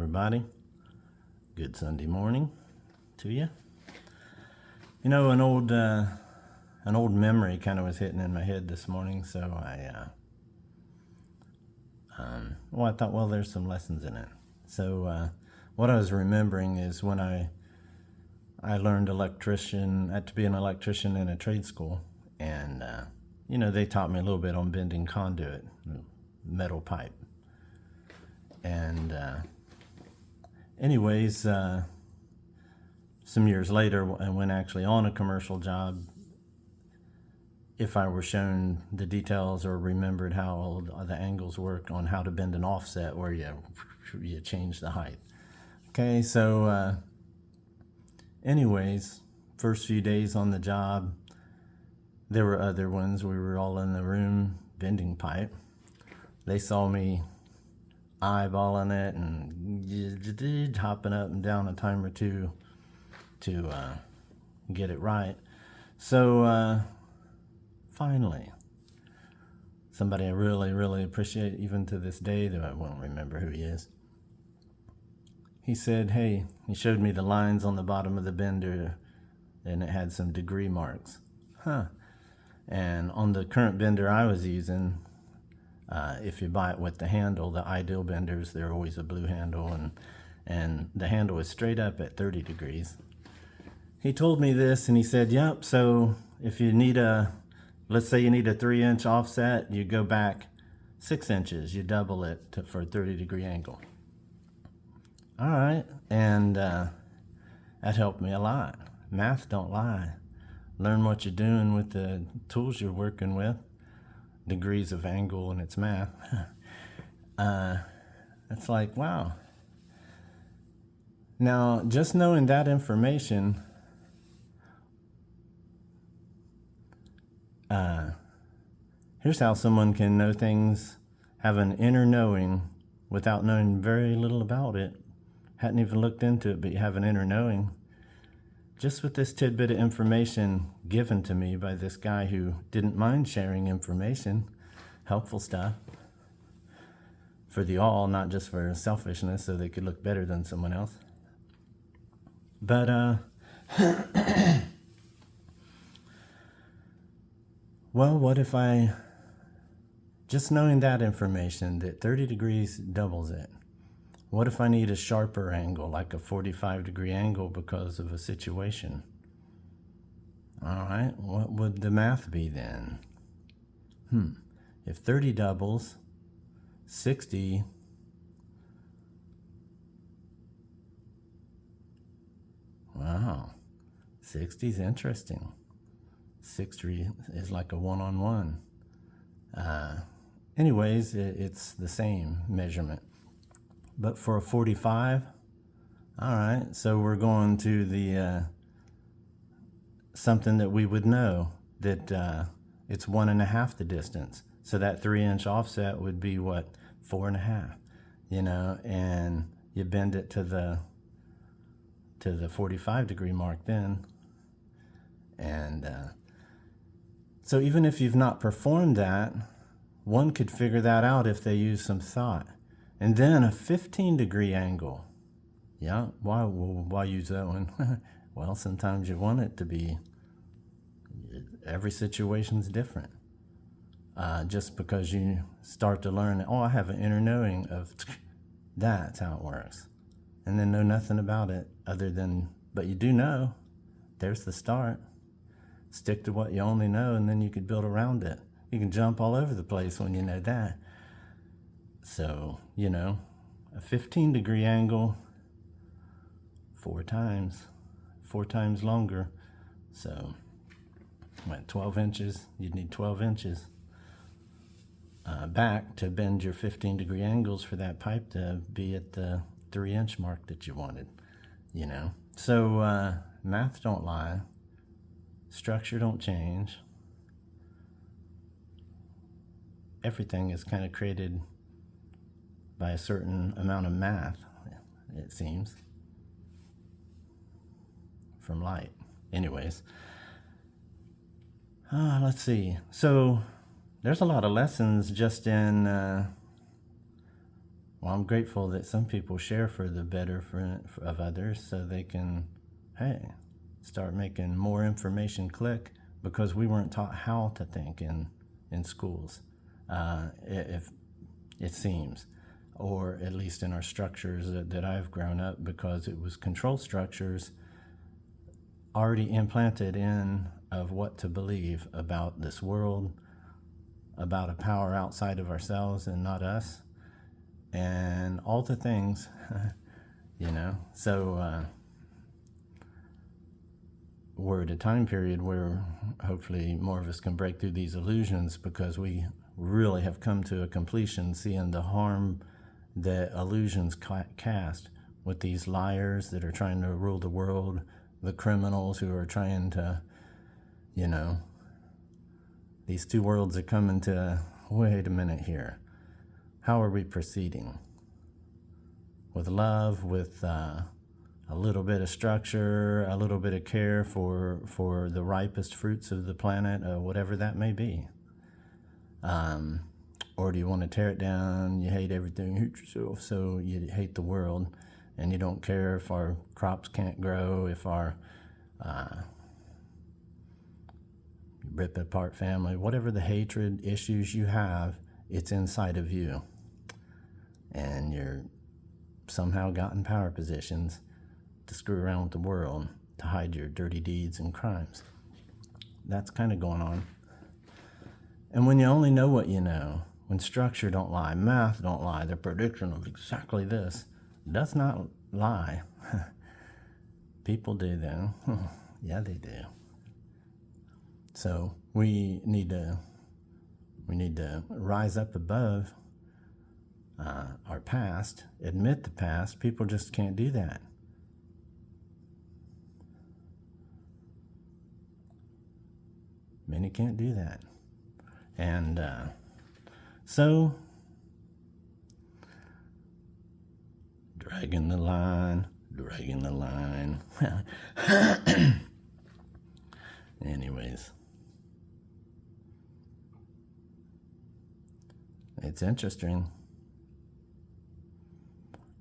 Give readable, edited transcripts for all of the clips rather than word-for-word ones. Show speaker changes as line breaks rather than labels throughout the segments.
everybody. Good Sunday morning to you. You know, an old memory kind of was hitting in my head this morning, so I thought, well, there's some lessons in it. So what I was remembering is when I learned to be an electrician in a trade school, and they taught me a little bit on bending conduit, metal pipe. And anyways, some years later, I went actually on a commercial job. If I were shown the details or remembered how the angles work on how to bend an offset where you change the height. Okay, so anyways, first few days on the job, there were other ones. We were all in the room bending pipe. They saw me eyeballing it and hopping up and down a time or two to get it right. So finally, somebody I really, really appreciate, even to this day, though I won't remember who he is. He said, hey, he showed me the lines on the bottom of the bender, and it had some degree marks. And on the current bender I was using, if you buy it with the handle, the ideal benders, they're always a blue handle, and the handle is straight up at 30 degrees. He told me this, and he said, yep, so if you need let's say you need a 3-inch offset, you go back 6 inches, you double it for a 30-degree angle. All right, and that helped me a lot. Math don't lie. Learn what you're doing with the tools you're working with. Degrees of angle, and it's math. It's like, wow. Now, just knowing that information, here's how someone can know things, have an inner knowing without knowing very little about it. Hadn't even looked into it, but you have an inner knowing. Just with this tidbit of information given to me by this guy who didn't mind sharing information, helpful stuff, for the all, not just for selfishness, so they could look better than someone else. But, well, what if just knowing that information, that 30 degrees doubles it. What if I need a sharper angle, like a 45-degree angle because of a situation? All right, what would the math be then? If 30 doubles, 60, wow, 60 is interesting. 60 is like a one-on-one. Anyways, it's the same measurement. But for a 45, all right, so we're going to the something that we would know, that it's 1.5 the distance. So that 3-inch offset would be what, 4.5, and you bend it to the 45-degree mark then. And so even if you've not performed that, one could figure that out if they use some thought. And then a 15-degree angle. Yeah, why use that one? Well, sometimes you want it to be, every situation's different. Just because you start to learn, I have an inner knowing of that's how it works. And then know nothing about it other than, but you do know, there's the start. Stick to what you only know, and then you could build around it. You can jump all over the place when you know that. So, a 15-degree angle, 4 times longer. So, 12 inches, you'd need 12 inches back to bend your 15-degree angles for that pipe to be at the 3-inch mark that you wanted, So, math don't lie. Structure don't change. Everything is kind of created by a certain amount of math, it seems, from light. Anyways, let's see. So there's a lot of lessons just in Well, I'm grateful that some people share for the better of others so they can, hey, start making more information click, because we weren't taught how to think in schools, if it seems, or at least in our structures that I've grown up, because it was control structures already implanted in of what to believe about this world, about a power outside of ourselves and not us, and all the things, So we're at a time period where hopefully more of us can break through these illusions, because we really have come to a completion seeing the harm that illusions cast with these liars that are trying to rule the world, the criminals who are trying to, these two worlds are coming to, wait a minute here. How are we proceeding? With love, with a little bit of structure, a little bit of care for the ripest fruits of the planet, whatever that may be. Or do you want to tear it down? You hate everything, hate yourself, so you hate the world, and you don't care if our crops can't grow, if our rip apart family, whatever the hatred issues you have, it's inside of you. And you're somehow gotten power positions to screw around with the world, to hide your dirty deeds and crimes. That's kind of going on. And when you only know what you know, when structure don't lie, math don't lie, the prediction of exactly this does not lie. People do though. Yeah, they do. So we need to rise up above our past, admit the past. People just can't do that. Many can't do that. And so, dragging the line. Anyways, it's interesting.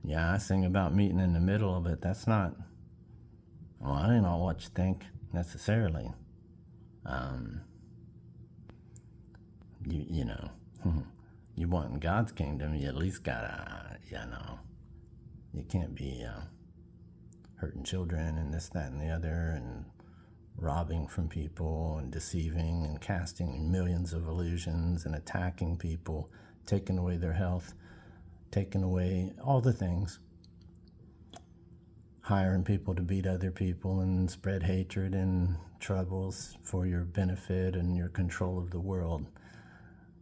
Yeah, I sing about meeting in the middle, but that's not, well, I don't know what you think necessarily. You know, you want in God's kingdom, you at least gotta, you can't be hurting children and this, that, and the other, and robbing from people and deceiving and casting millions of illusions and attacking people, taking away their health, taking away all the things, hiring people to beat other people and spread hatred and troubles for your benefit and your control of the world.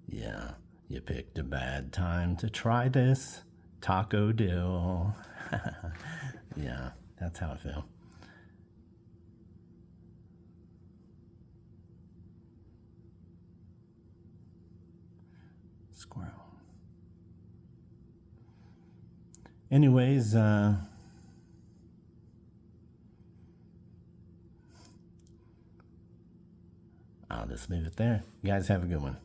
Yeah, you picked a bad time to try this taco deal. Yeah, that's how I feel. Squirrel. Anyways, I'll just leave it there. You guys have a good one.